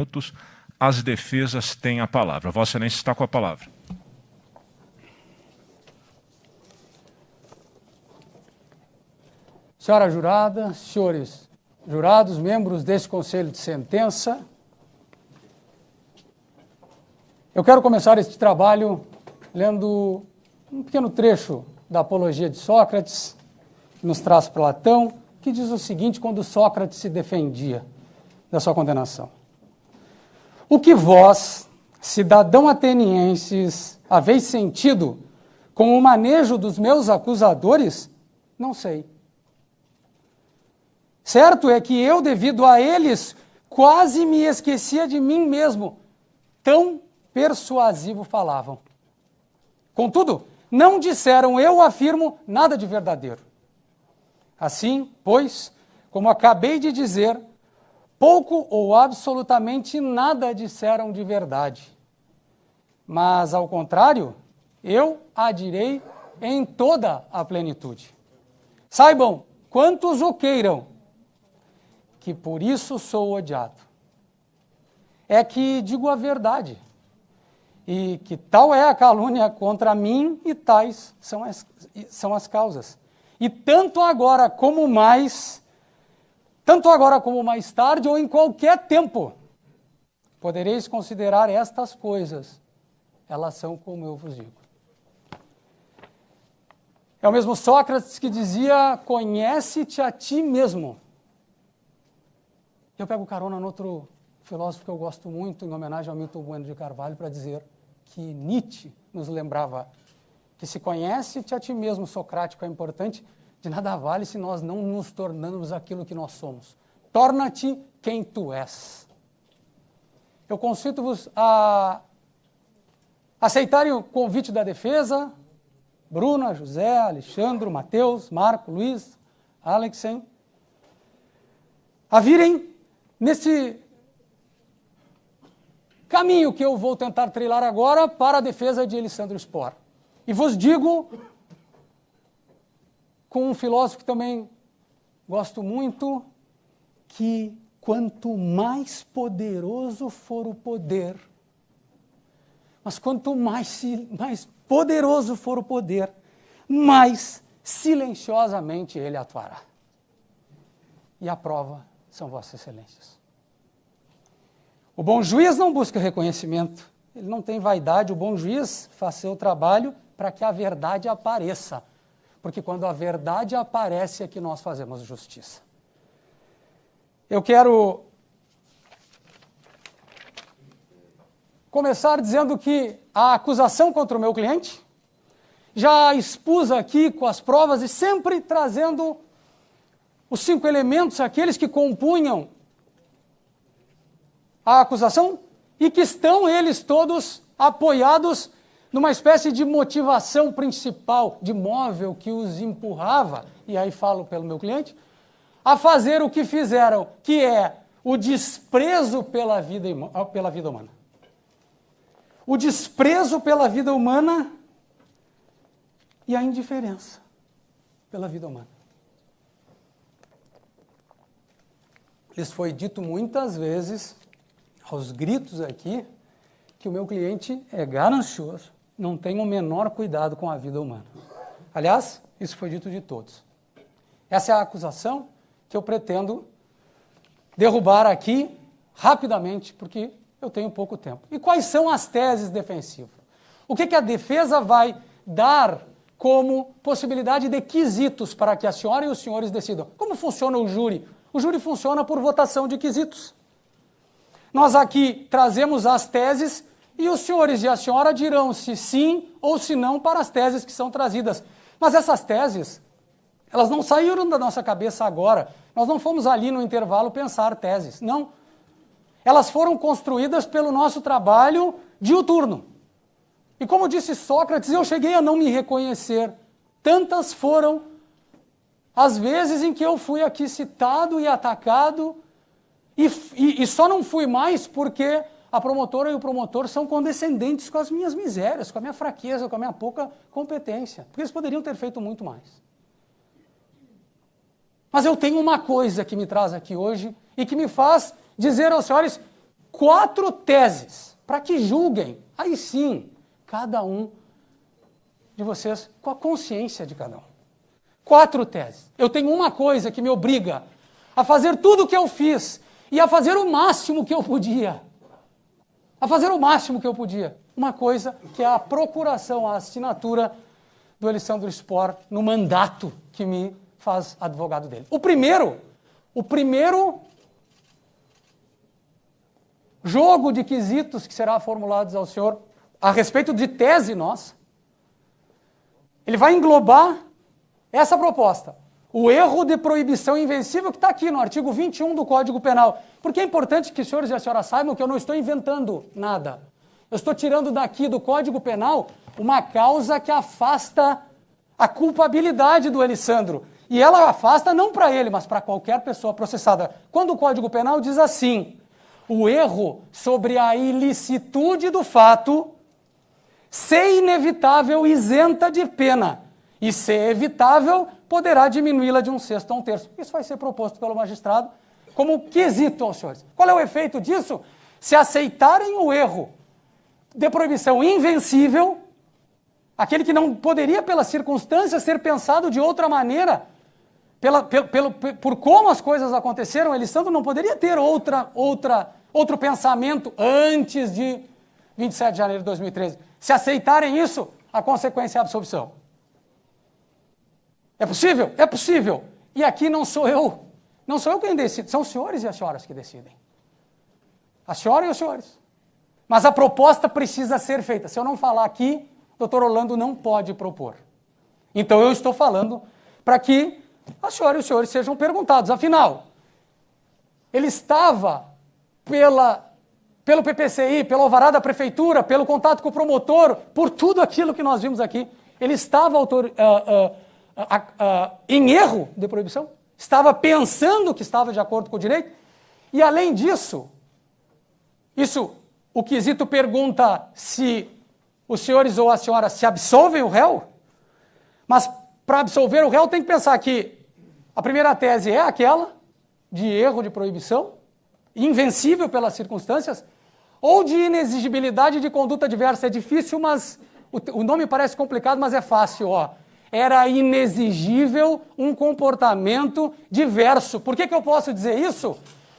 minutos, as defesas têm a palavra. Vossa Excelência está com a palavra. Senhora jurada, senhores jurados, membros desse Conselho de Sentença, eu quero começar este trabalho lendo um pequeno trecho da Apologia de Sócrates, que nos traz Platão, que diz o seguinte quando Sócrates se defendia da sua condenação. O que vós, cidadão atenienses, haveis sentido com o manejo dos meus acusadores, não sei. Certo é que eu, devido a eles, quase me esquecia de mim mesmo, tão persuasivo falavam. Contudo, não disseram, eu afirmo, nada de verdadeiro. Assim, pois, como acabei de dizer, pouco ou absolutamente nada disseram de verdade. Mas, ao contrário, eu a direi em toda a plenitude. Saibam, quantos o queiram, que por isso sou odiado. É que digo a verdade, e que tal é a calúnia contra mim, e tais são as causas. E tanto agora como mais tarde ou em qualquer tempo, podereis considerar estas coisas, elas são como eu vos digo. É o mesmo Sócrates que dizia, conhece-te a ti mesmo. Eu pego carona no outro filósofo que eu gosto muito, em homenagem ao Milton Bueno de Carvalho, para dizer que Nietzsche nos lembrava que se conhece-te a ti mesmo, socrático, é importante, de nada vale se nós não nos tornamos aquilo que nós somos. Torna-te quem tu és. Eu convido-vos a aceitarem o convite da defesa, Bruna, José, Alexandre, Mateus, Marco, Luiz, Alexem, a virem nesse caminho que eu vou tentar trilhar agora para a defesa de Elisandro Spor. E vos digo, com um filósofo que também gosto muito, que quanto mais poderoso for o poder, mas quanto mais poderoso for o poder, mais silenciosamente ele atuará. E a prova são vossas excelências. O bom juiz não busca reconhecimento, ele não tem vaidade, o bom juiz faz seu trabalho para que a verdade apareça, porque quando a verdade aparece é que nós fazemos justiça. Eu quero começar dizendo que a acusação contra o meu cliente, já expus aqui com as provas e sempre trazendo os 5 elementos, aqueles que compunham a acusação e que estão eles todos apoiados numa espécie de motivação principal, de móvel que os empurrava, e aí falo pelo meu cliente, a fazer o que fizeram, que é o desprezo pela vida humana. O desprezo pela vida humana e a indiferença pela vida humana. Lhes foi dito muitas vezes, aos gritos aqui, que o meu cliente é ganancioso, não tem o menor cuidado com a vida humana. Aliás, isso foi dito de todos. Essa é a acusação que eu pretendo derrubar aqui rapidamente, porque eu tenho pouco tempo. E quais são as teses defensivas? O que a defesa vai dar como possibilidade de quesitos para que a senhora e os senhores decidam? Como funciona o júri? O júri funciona por votação de quesitos. Nós aqui trazemos as teses e os senhores e a senhora dirão se sim ou se não para as teses que são trazidas. Mas essas teses, elas não saíram da nossa cabeça agora. Nós não fomos ali no intervalo pensar teses, não. Elas foram construídas pelo nosso trabalho diuturno. E como disse Sócrates, eu cheguei a não me reconhecer. Tantas foram as vezes em que eu fui aqui citado e atacado, e só não fui mais porque a promotora e o promotor são condescendentes com as minhas misérias, com a minha fraqueza, com a minha pouca competência, porque eles poderiam ter feito muito mais. Mas eu tenho uma coisa que me traz aqui hoje e que me faz dizer aos senhores, 4 teses para que julguem, aí sim, cada um de vocês com a consciência de cada um. 4 teses. Eu tenho uma coisa que me obriga a fazer tudo o que eu fiz e a fazer o máximo que eu podia. A fazer o máximo que eu podia. Uma coisa que é a procuração, a assinatura do Elisandro Spohr no mandato que me faz advogado dele. O primeiro jogo de quesitos que será formulados ao senhor a respeito de tese nossa, ele vai englobar essa proposta. O erro de proibição invencível que está aqui no artigo 21 do Código Penal. Porque é importante que os senhores e as senhoras saibam que eu não estou inventando nada. Eu estou tirando daqui do Código Penal uma causa que afasta a culpabilidade do Elisandro. E ela afasta não para ele, mas para qualquer pessoa processada. Quando o Código Penal diz assim, o erro sobre a ilicitude do fato ser inevitável isenta de pena e ser evitável poderá diminuí-la de 1/6 a 1/3. Isso vai ser proposto pelo magistrado como quesito aos senhores. Qual é o efeito disso? Se aceitarem o erro de proibição invencível, aquele que não poderia, pelas circunstâncias, ser pensado de outra maneira, por como as coisas aconteceram, Elisandro não poderia ter outro pensamento antes de 27 de janeiro de 2013. Se aceitarem isso, a consequência é a absolvição. É possível? É possível. E aqui não sou eu quem decide, são os senhores e as senhoras que decidem. A senhora e os senhores. Mas a proposta precisa ser feita. Se eu não falar aqui, o doutor Orlando não pode propor. Então eu estou falando para que a senhora e os senhores sejam perguntados. Afinal, ele estava pelo PPCI, pelo alvará da prefeitura, pelo contato com o promotor, por tudo aquilo que nós vimos aqui, ele estava em erro de proibição? Estava pensando que estava de acordo com o direito? E além disso, o quesito pergunta se os senhores ou as senhoras se absolvem o réu, mas para absolver o réu tem que pensar que a primeira tese é aquela de erro de proibição, invencível pelas circunstâncias, ou de inexigibilidade de conduta diversa. É difícil, mas o nome parece complicado, mas é fácil, ó. Era inexigível um comportamento diverso. Por que eu posso dizer isso?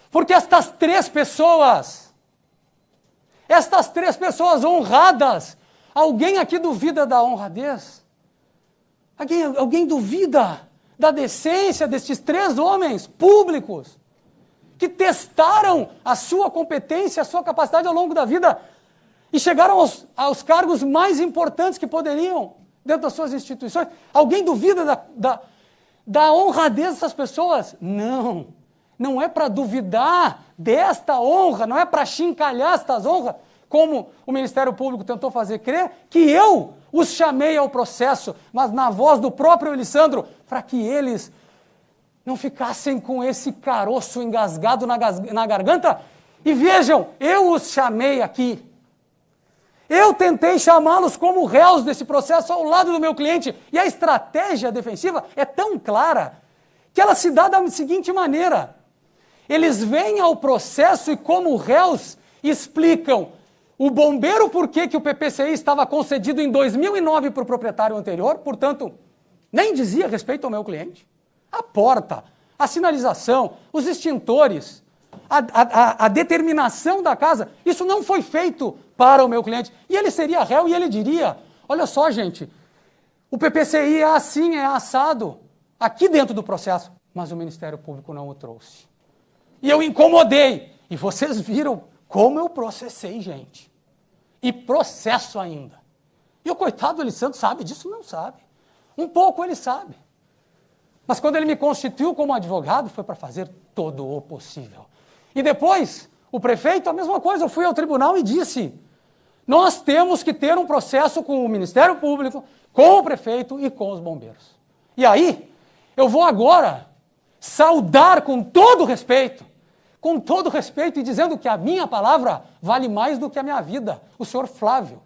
Porque estas três pessoas honradas, alguém aqui duvida da honradez? Alguém duvida da decência destes 3 homens públicos que testaram a sua competência, a sua capacidade ao longo da vida e chegaram aos cargos mais importantes que poderiam dentro das suas instituições? Alguém duvida da honradez dessas pessoas? Não é para duvidar desta honra, não é para chincalhar estas honras, como o Ministério Público tentou fazer crer, que eu os chamei ao processo, mas na voz do próprio Elisandro, para que eles não ficassem com esse caroço engasgado na garganta. E vejam, eu os chamei aqui. Eu tentei chamá-los como réus desse processo ao lado do meu cliente. E a estratégia defensiva é tão clara que ela se dá da seguinte maneira. Eles vêm ao processo e, como réus, explicam o bombeiro por que o PPCI estava concedido em 2009 para o proprietário anterior, portanto, nem dizia respeito ao meu cliente. A porta, a sinalização, os extintores, a determinação da casa, isso não foi feito para o meu cliente. E ele seria réu e ele diria, olha só, gente, o PPCI é assim, é assado, aqui dentro do processo, mas o Ministério Público não o trouxe. E eu incomodei. E vocês viram como eu processei gente. E processo ainda. E o coitado do Elisandro sabe disso? Não sabe. Um pouco ele sabe. Mas quando ele me constituiu como advogado, foi para fazer todo o possível. E depois, o prefeito, a mesma coisa, eu fui ao tribunal e disse, nós temos que ter um processo com o Ministério Público, com o prefeito e com os bombeiros. E aí, eu vou agora saudar com todo respeito e dizendo que a minha palavra vale mais do que a minha vida, o senhor Flávio.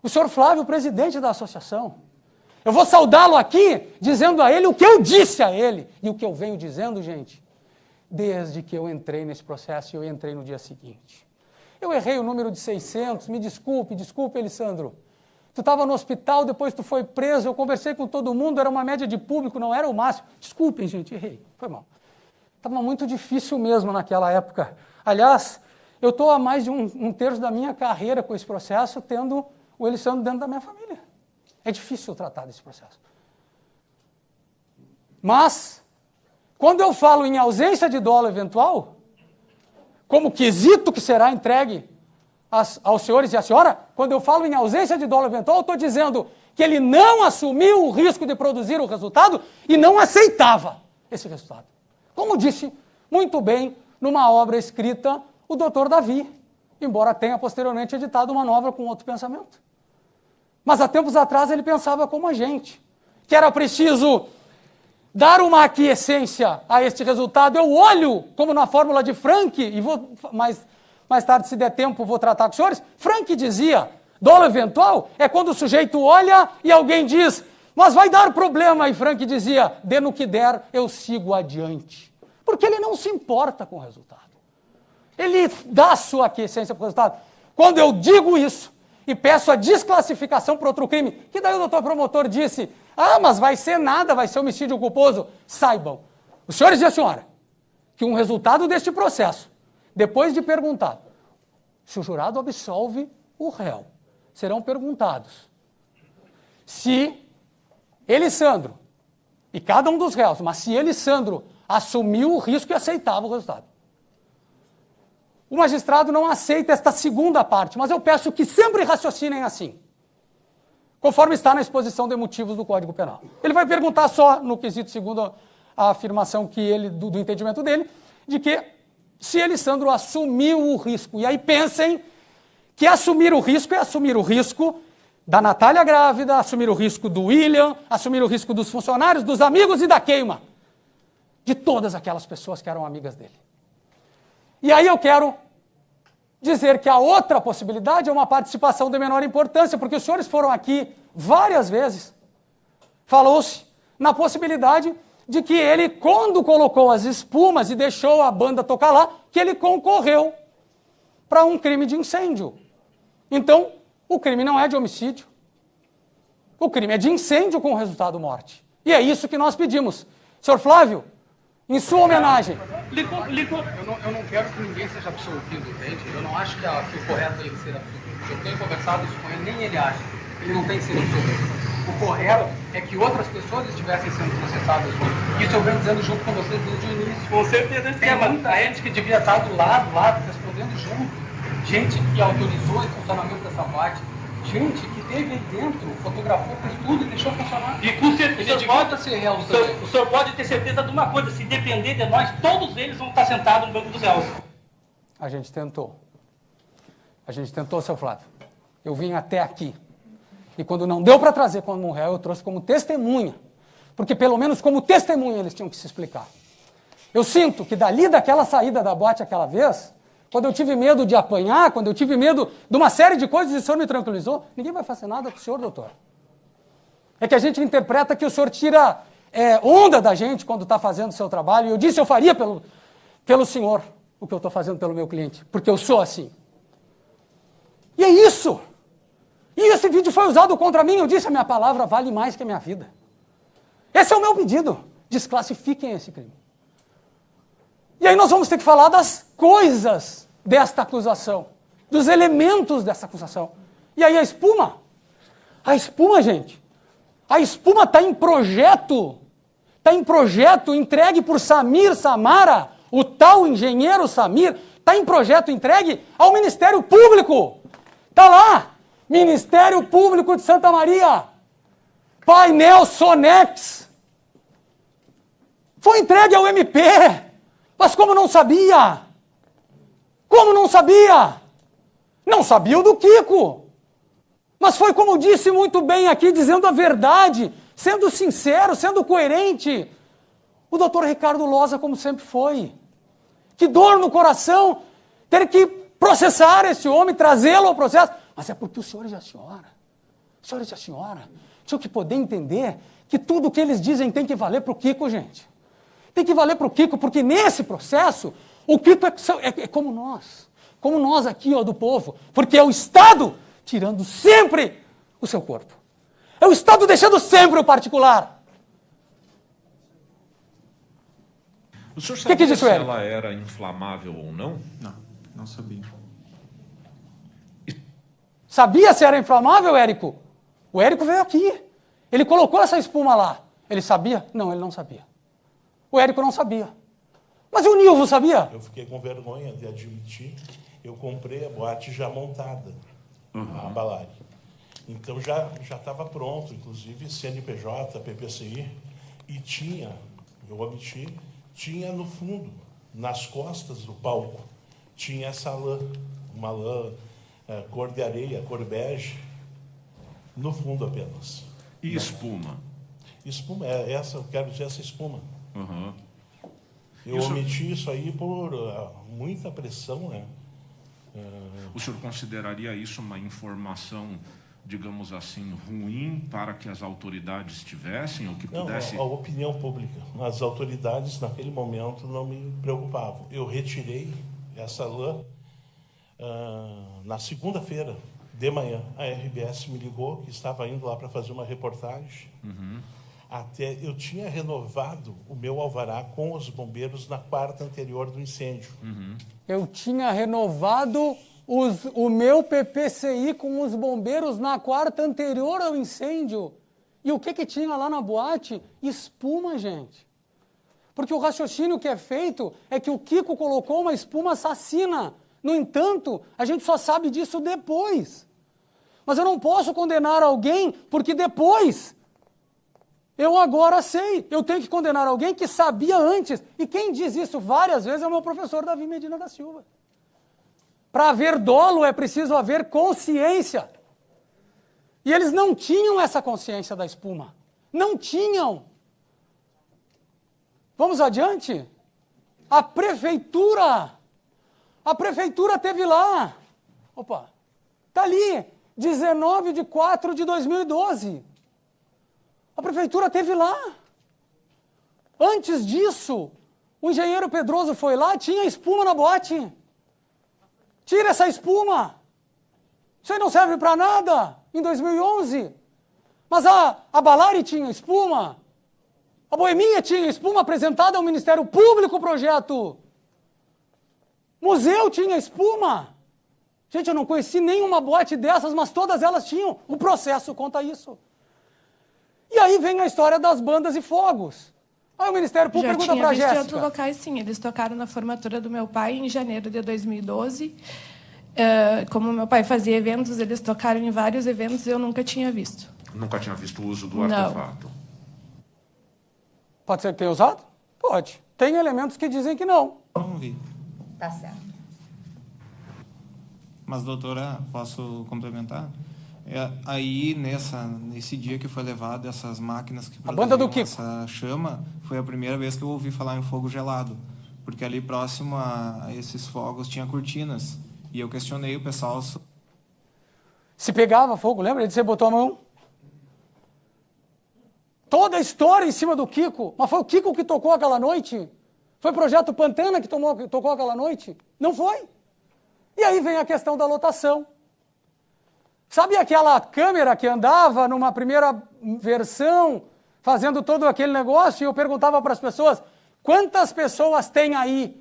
O senhor Flávio, presidente da associação. Eu vou saudá-lo aqui, dizendo a ele o que eu disse a ele. E o que eu venho dizendo, gente, desde que eu entrei nesse processo e eu entrei no dia seguinte. Eu errei o número de 600, me desculpe, Elisandro. Tu estava no hospital, depois tu foi preso, eu conversei com todo mundo, era uma média de público, não era o máximo. Desculpem, gente, errei, foi mal. Estava muito difícil mesmo naquela época. Aliás, eu estou há mais de um terço da minha carreira com esse processo, tendo o Elisandro dentro da minha família. É difícil tratar desse processo. Mas, quando eu falo em ausência de dolo eventual, como quesito que será entregue aos senhores e à senhora, quando eu falo em ausência de dolo eventual, eu estou dizendo que ele não assumiu o risco de produzir o resultado e não aceitava esse resultado. Como disse muito bem numa obra escrita o Dr. Davi, embora tenha posteriormente editado uma nova com outro pensamento. Mas há tempos atrás ele pensava como a gente, que era preciso dar uma aquiescência a este resultado. Eu olho, como na fórmula de Frank, e vou mais tarde, se der tempo, vou tratar com os senhores. Frank dizia, dolo eventual é quando o sujeito olha e alguém diz, mas vai dar problema. E Frank dizia, dê no que der, eu sigo adiante. Porque ele não se importa com o resultado. Ele dá a sua aquiescência para o resultado. Quando eu digo isso e peço a desclassificação para outro crime, que daí o doutor promotor disse, mas vai ser nada, vai ser homicídio culposo. Saibam, os senhores e a senhora, que um resultado deste processo, depois de perguntado se o jurado absolve o réu, serão perguntados se Elisandro, e cada um dos réus, mas se Elisandro assumiu o risco e aceitava o resultado. O magistrado não aceita esta segunda parte, mas eu peço que sempre raciocinem assim, conforme está na exposição de motivos do Código Penal. Ele vai perguntar só no quesito segundo a afirmação que ele, do entendimento dele, de que se Elisandro assumiu o risco. E aí pensem que assumir o risco é assumir o risco da Natália grávida, assumir o risco do William, assumir o risco dos funcionários, dos amigos e da queima. De todas aquelas pessoas que eram amigas dele. E aí eu quero dizer que a outra possibilidade é uma participação de menor importância, porque os senhores foram aqui várias vezes. Falou-se na possibilidade de que ele, quando colocou as espumas e deixou a banda tocar lá, que ele concorreu para um crime de incêndio. Então, o crime não é de homicídio. O crime é de incêndio com resultado morte. E é isso que nós pedimos. Senhor Flávio, em sua homenagem. Eu não quero que ninguém seja absolvido, entende? Eu não acho que o correto é ele ser absolvido. Eu tenho conversado isso com ele, nem ele acha. Ele não tem que ser absolvido. O correto é que outras pessoas estivessem sendo processadas junto. Isso eu venho dizendo junto com vocês desde o início. Com certeza. Tem muita gente que devia estar do lado, respondendo junto. Gente que autorizou o funcionamento dessa boate. Gente que teve aí dentro, fotografou, fez tudo e deixou funcionar. E com certeza, o senhor pode ter certeza de uma coisa, se depender de nós, todos eles vão estar sentados no banco dos réus. A gente tentou, seu Flávio. Eu vim até aqui. E quando não deu para trazer como réu, eu trouxe como testemunha. Porque pelo menos como testemunha eles tinham que se explicar. Eu sinto que dali daquela saída da boate aquela vez, quando eu tive medo de apanhar, quando eu tive medo de uma série de coisas e o senhor me tranquilizou, ninguém vai fazer nada com o senhor, doutor. É que a gente interpreta que o senhor tira onda da gente quando está fazendo o seu trabalho. E eu disse, eu faria pelo senhor o que eu estou fazendo pelo meu cliente, porque eu sou assim. E é isso. E esse vídeo foi usado contra mim. Eu disse, a minha palavra vale mais que a minha vida. Esse é o meu pedido. Desclassifiquem esse crime. E aí nós vamos ter que falar das coisas desta acusação, dos elementos dessa acusação. E aí a espuma, gente, a espuma está em projeto entregue por Samir Samara, o tal engenheiro Samir, está em projeto entregue ao Ministério Público. Está lá, Ministério Público de Santa Maria, painel Sonex, foi entregue ao MP. Mas como não sabia? Não sabia o do Kiko. Mas foi como disse muito bem aqui, dizendo a verdade, sendo sincero, sendo coerente. O doutor Ricardo Loza, como sempre foi. Que dor no coração ter que processar esse homem, trazê-lo ao processo. Mas é porque os senhores e a senhora tinham que poder entender que tudo o que eles dizem tem que valer para o Kiko, gente. Tem que valer para o Kiko, porque nesse processo, o Kiko é como nós aqui, ó, do povo, porque é o Estado tirando sempre o seu corpo. É o Estado deixando sempre o particular. O senhor sabia que diz se o Érico? ela era inflamável ou não? Não sabia. Sabia se era inflamável, Érico? O Érico veio aqui. Ele colocou essa espuma lá. Ele sabia? Não, ele não sabia. O Érico não sabia. Mas o Nilvo sabia? Eu fiquei com vergonha de admitir. Eu comprei a boate já montada, a Balari. Então já estava pronto, inclusive CNPJ, PPCI, e tinha, eu omiti, tinha no fundo, nas costas do palco, tinha essa lã, uma lã cor de areia, cor bege, no fundo apenas. E espuma? Espuma, essa, eu quero dizer essa espuma. Uhum. Eu omiti isso aí por muita pressão, né? O senhor consideraria isso uma informação, digamos assim, ruim para que as autoridades tivessem, ou que pudesse... Não, a opinião pública. As autoridades, naquele momento, não me preocupavam. Eu retirei essa lã na segunda-feira, de manhã. A RBS me ligou, que estava indo lá para fazer uma reportagem. Até eu tinha renovado o meu alvará com os bombeiros na quarta anterior do incêndio. Eu tinha renovado o meu PPCI com os bombeiros na quarta anterior ao incêndio. E o que tinha lá na boate? Espuma, gente. Porque o raciocínio que é feito é que o Kiko colocou uma espuma assassina. No entanto, a gente só sabe disso depois. Mas eu não posso condenar alguém porque depois eu agora sei. Eu tenho que condenar alguém que sabia antes. E quem diz isso várias vezes é o meu professor Davi Medina da Silva. Para haver dolo é preciso haver consciência. E eles não tinham essa consciência da espuma. Não tinham. Vamos adiante? A prefeitura teve lá. Opa, está ali, 19/4/2012. A prefeitura teve lá. Antes disso, o engenheiro Pedroso foi lá, tinha espuma na boate. Tira essa espuma. Isso aí não serve para nada, em 2011. Mas a Balari tinha espuma. A Boemia tinha espuma apresentada ao Ministério Público o projeto. Museu tinha espuma. Gente, eu não conheci nenhuma boate dessas, mas todas elas tinham. O processo conta isso. E aí vem a história das bandas e fogos. Aí o Ministério Público pergunta para a Jéssica. Já tinha visto em outros locais, sim. Eles tocaram na formatura do meu pai em janeiro de 2012. Como meu pai fazia eventos, eles tocaram em vários eventos e eu nunca tinha visto. Nunca tinha visto o uso do Não. artefato? Pode ser que tenha usado? Pode. Tem elementos que dizem que não. Não vi. Tá certo. Mas, doutora, posso complementar? Aí, nesse dia que foi levado essas máquinas que banda do produziam Kiko. essa chama, foi a primeira vez que eu ouvi falar em fogo gelado. Porque ali próximo a esses fogos tinha cortinas. E eu questionei o pessoal... Se pegava fogo, lembra? Você botou a mão. Toda a história em cima do Kiko. Mas foi o Kiko que tocou aquela noite? Foi o Projeto Pantana que tocou aquela noite? Não foi. E aí vem a questão da lotação. Sabe aquela câmera que andava numa primeira versão, fazendo todo aquele negócio, e eu perguntava para as pessoas, quantas pessoas tem aí?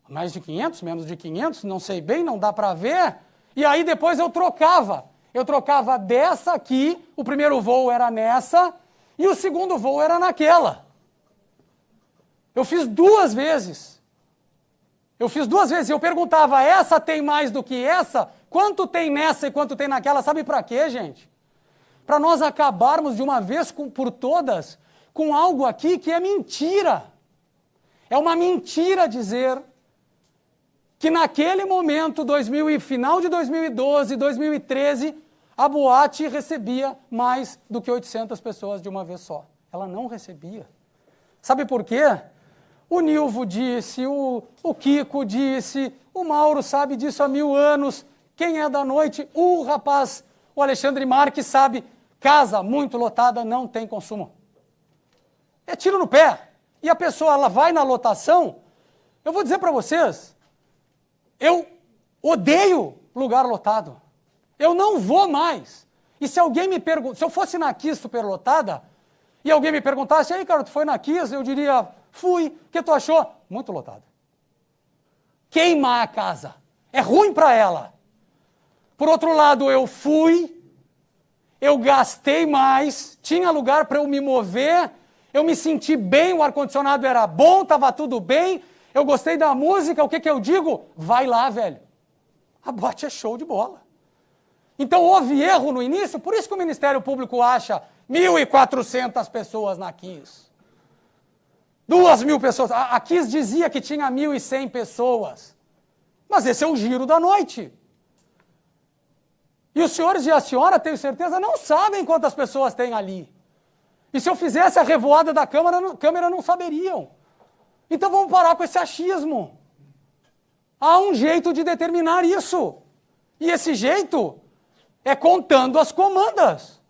Mais de 500, menos de 500, não sei bem, não dá para ver. E aí depois eu trocava. Eu trocava dessa aqui, o primeiro voo era nessa, e o segundo voo era naquela. Eu fiz 2 vezes. E eu perguntava, essa tem mais do que essa? Quanto tem nessa e quanto tem naquela? Sabe para quê, gente? Para nós acabarmos de uma vez por todas com algo aqui que é mentira. É uma mentira dizer que naquele momento, final de 2012, 2013, a boate recebia mais do que 800 pessoas de uma vez só. Ela não recebia. Sabe por quê? O Nilvo disse, o Kiko disse, o Mauro sabe disso há 1000 anos. Quem é da noite? O rapaz, o Alexandre Marques sabe, casa muito lotada não tem consumo. É tiro no pé. e a pessoa ela vai na lotação, eu vou dizer para vocês, eu odeio lugar lotado. Eu não vou mais. E se alguém me pergunta, se eu fosse na Kiss superlotada, e alguém me perguntasse, aí, cara, tu foi na Kiss? Eu diria, fui. O que tu achou? Muito lotado. Queimar a casa. É ruim para ela. Por outro lado, eu fui, eu gastei mais, tinha lugar para eu me mover, eu me senti bem, o ar-condicionado era bom, estava tudo bem, eu gostei da música, o que eu digo? Vai lá, velho. A boate é show de bola. Então houve erro no início, por isso que o Ministério Público acha 1.400 pessoas na Kiss. 2.000 pessoas. A Kiss dizia que tinha 1.100 pessoas. Mas esse é o giro da noite. E os senhores e a senhora, tenho certeza, não sabem quantas pessoas tem ali. E se eu fizesse a revoada da câmera não saberiam. Então vamos parar com esse achismo. Há um jeito de determinar isso. E esse jeito é contando as comandas.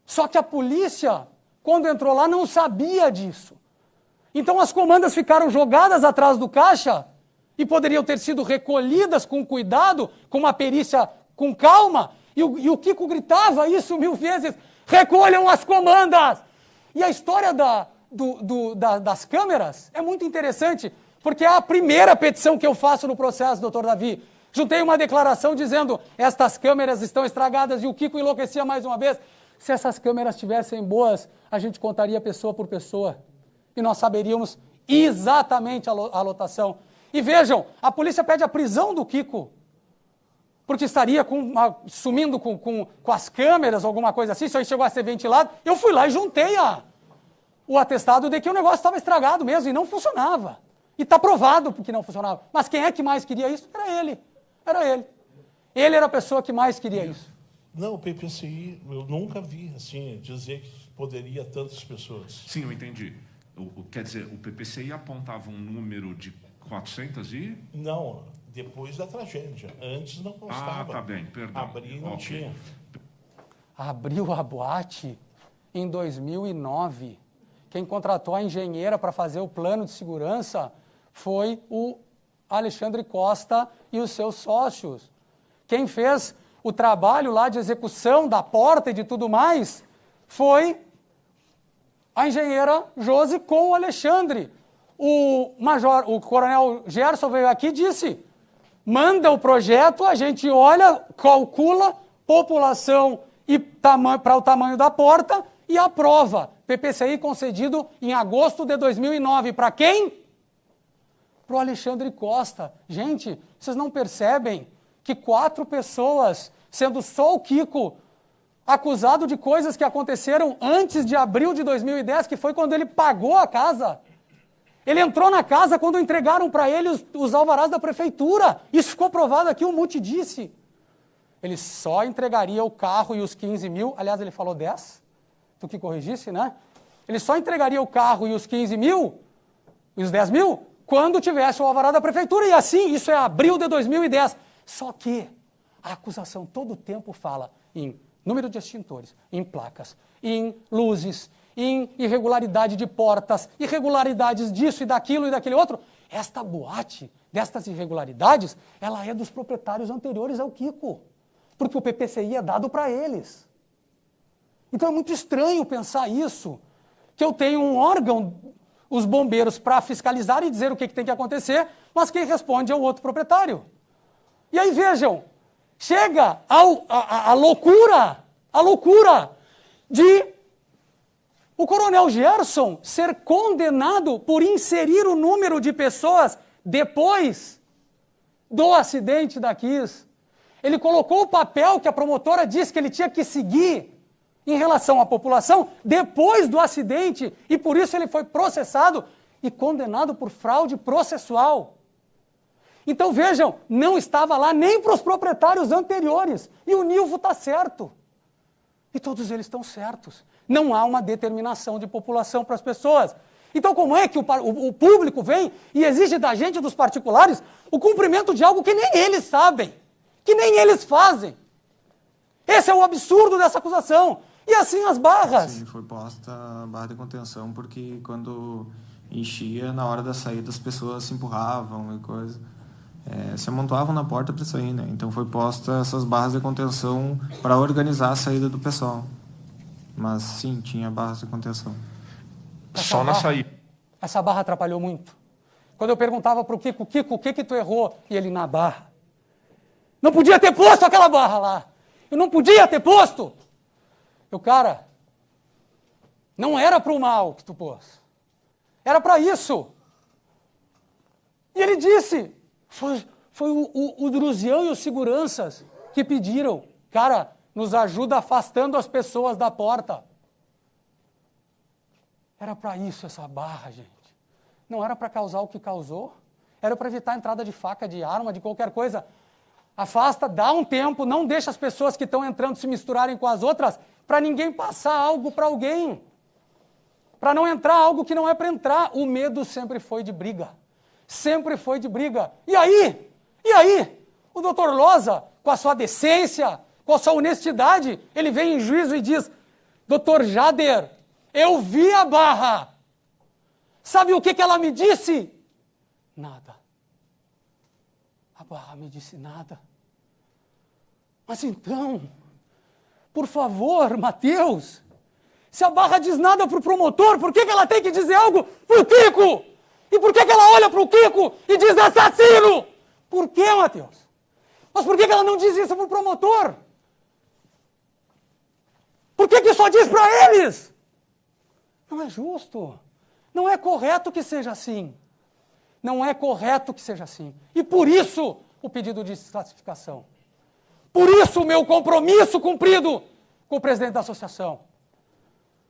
Só que a polícia, quando entrou lá, não sabia disso. Então as comandas ficaram jogadas atrás do caixa e poderiam ter sido recolhidas com cuidado, com uma perícia com calma. E o Kiko gritava isso 1000 vezes, recolham as comandas! E a história das câmeras é muito interessante, porque é a primeira petição que eu faço no processo, doutor Davi. Juntei uma declaração dizendo, estas câmeras estão estragadas, e o Kiko enlouquecia mais uma vez. Se essas câmeras estivessem boas, a gente contaria pessoa por pessoa. E nós saberíamos exatamente a lotação. E vejam, a polícia pede a prisão do Kiko, porque estaria sumindo com as câmeras, alguma coisa assim, isso aí chegou a ser ventilado. Eu fui lá e juntei o atestado de que o negócio estava estragado mesmo, e não funcionava. E está provado que não funcionava. Mas quem é que mais queria isso? Era ele. Era ele. Ele era a pessoa que mais queria isso. Não, o PPCI, eu nunca vi assim, dizer que poderia tantas pessoas. Sim, eu entendi. Quer dizer, o PPCI apontava um número de 400 e... Não, depois da tragédia. Antes não constava. Ah, tá bem, perdão. Abril não tinha. Abriu a boate em 2009. Quem contratou a engenheira para fazer o plano de segurança foi o Alexandre Costa e os seus sócios. Quem fez o trabalho lá de execução da porta e de tudo mais foi a engenheira Josi com o Alexandre. O coronel Gerson veio aqui e disse, manda o projeto, a gente olha, calcula população e para o tamanho da porta e aprova. PPCI concedido em agosto de 2009. Para quem? Para o Alexandre Costa. Gente, vocês não percebem que 4 pessoas, sendo só o Kiko, acusado de coisas que aconteceram antes de abril de 2010, que foi quando ele pagou a casa. Ele entrou na casa quando entregaram para ele os alvarás da prefeitura. Isso ficou provado aqui, o Muti disse. Ele só entregaria o carro e os 15 mil, aliás, ele falou 10, tu que corrigisse, né? Ele só entregaria o carro e os 15 mil, e os 10 mil, quando tivesse o alvará da prefeitura. E assim, isso é abril de 2010. Só que a acusação todo o tempo fala em número de extintores, em placas, em luzes, em irregularidade de portas, irregularidades disso e daquilo e daquele outro. Esta boate, destas irregularidades, ela é dos proprietários anteriores ao Kiko, porque o PPCI é dado para eles. Então é muito estranho pensar isso, que eu tenho um órgão, os bombeiros, para fiscalizar e dizer o que tem que acontecer, mas quem responde é o outro proprietário. E aí vejam, chega a loucura de o coronel Gerson ser condenado por inserir o número de pessoas depois do acidente da Kiss. Ele colocou o papel que a promotora disse que ele tinha que seguir em relação à população depois do acidente, e por isso ele foi processado e condenado por fraude processual. Então vejam, não estava lá nem para os proprietários anteriores, e o Nilvo está certo. E todos eles estão certos. Não há uma determinação de população para as pessoas. Então como é que o público vem e exige da gente, dos particulares, o cumprimento de algo que nem eles sabem, que nem eles fazem? Esse é o absurdo dessa acusação. E assim as barras. Sim, foi posta a barra de contenção porque quando enchia, na hora da saída as pessoas se empurravam e coisa. Se amontoavam na porta para sair, né? Então foi posta essas barras de contenção para organizar a saída do pessoal. Mas sim, tinha barras de contenção. Só na saída. Essa barra atrapalhou muito. Quando eu perguntava para o Kiko, o que tu errou? E ele, na barra. Não podia ter posto aquela barra lá. Eu não podia ter posto. Cara, não era para o mal que tu pôs. Era para isso. E ele disse, foi o Druzião e os seguranças que pediram, cara, nos ajuda afastando as pessoas da porta. Era para isso essa barra, gente. Não era para causar o que causou. Era para evitar a entrada de faca, de arma, de qualquer coisa. Afasta, dá um tempo, não deixa as pessoas que estão entrando se misturarem com as outras, para ninguém passar algo para alguém. Para não entrar algo que não é para entrar. O medo sempre foi de briga. Sempre foi de briga. E aí? O doutor Loza, com a sua decência, com a sua honestidade, ele vem em juízo e diz, doutor Jader, eu vi a barra. Sabe o que ela me disse? Nada. A barra me disse nada. Mas então, por favor, Matheus, se a barra diz nada para o promotor, por que ela tem que dizer algo para o Kiko? E por que ela olha para o Kiko e diz assassino? Por que, Matheus? Mas por que ela não diz isso para o promotor? Por que só diz para eles? Não é justo. Não é correto que seja assim. Não é correto que seja assim. E por isso o pedido de desclassificação. Por isso o meu compromisso cumprido com o presidente da associação.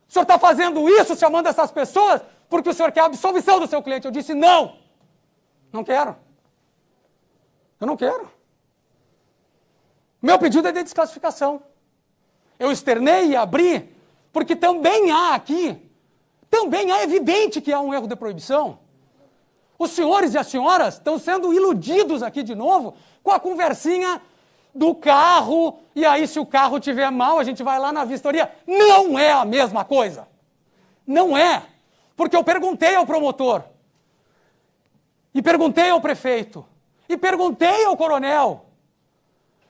O senhor está fazendo isso, chamando essas pessoas, porque o senhor quer a absolvição do seu cliente. Eu disse, não. Não quero. Eu não quero. Meu pedido é de desclassificação. Eu externei e abri, porque também há aqui, é evidente que há um erro de proibição. Os senhores e as senhoras estão sendo iludidos aqui de novo com a conversinha do carro, e aí se o carro tiver mal, a gente vai lá na vistoria. Não é a mesma coisa. Não é. Porque eu perguntei ao promotor, e perguntei ao prefeito, e perguntei ao coronel,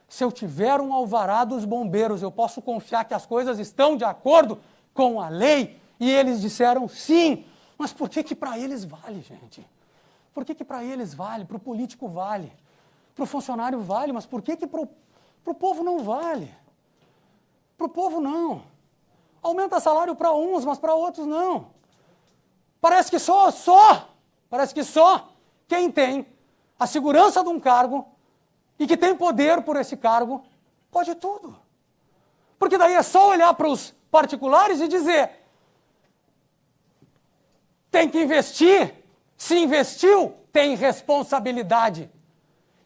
se eu tiver um alvará dos bombeiros, eu posso confiar que as coisas estão de acordo com a lei? E eles disseram sim. Mas por que para eles vale, gente? Por que para eles vale? Para o político vale. Para o funcionário vale, mas por que para o povo não vale? Para o povo não. Aumenta salário para uns, mas para outros não. Parece que parece que só quem tem a segurança de um cargo e que tem poder por esse cargo pode tudo. Porque daí é só olhar para os particulares e dizer, tem que investir, se investiu, tem responsabilidade.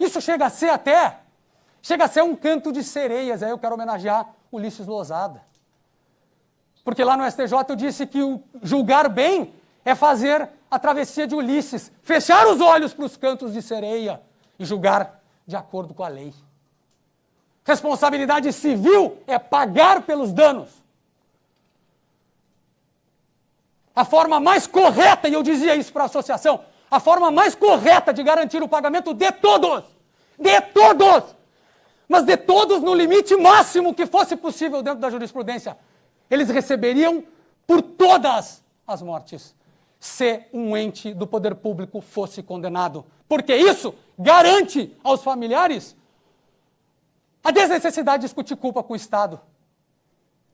Isso chega a ser um canto de sereias. Aí eu quero homenagear o Ulisses Losada. Porque lá no STJ eu disse que o julgar bem é fazer a travessia de Ulisses, fechar os olhos para os cantos de sereia e julgar de acordo com a lei. Responsabilidade civil é pagar pelos danos. A forma mais correta, e eu dizia isso para a associação, a forma mais correta de garantir o pagamento de todos, mas de todos no limite máximo que fosse possível dentro da jurisprudência, eles receberiam por todas as mortes, se um ente do poder público fosse condenado. Porque isso garante aos familiares a desnecessidade de discutir culpa com o Estado.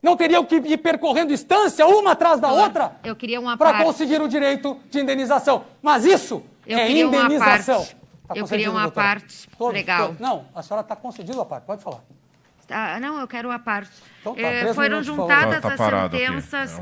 Não teriam que ir percorrendo instância, uma atrás da outra, para conseguir o direito de indenização. Mas isso é indenização. Eu queria uma parte legal. Não, a senhora está concedida a parte, pode falar. Não, eu quero a parte. Então, tá, foram juntadas as sentenças.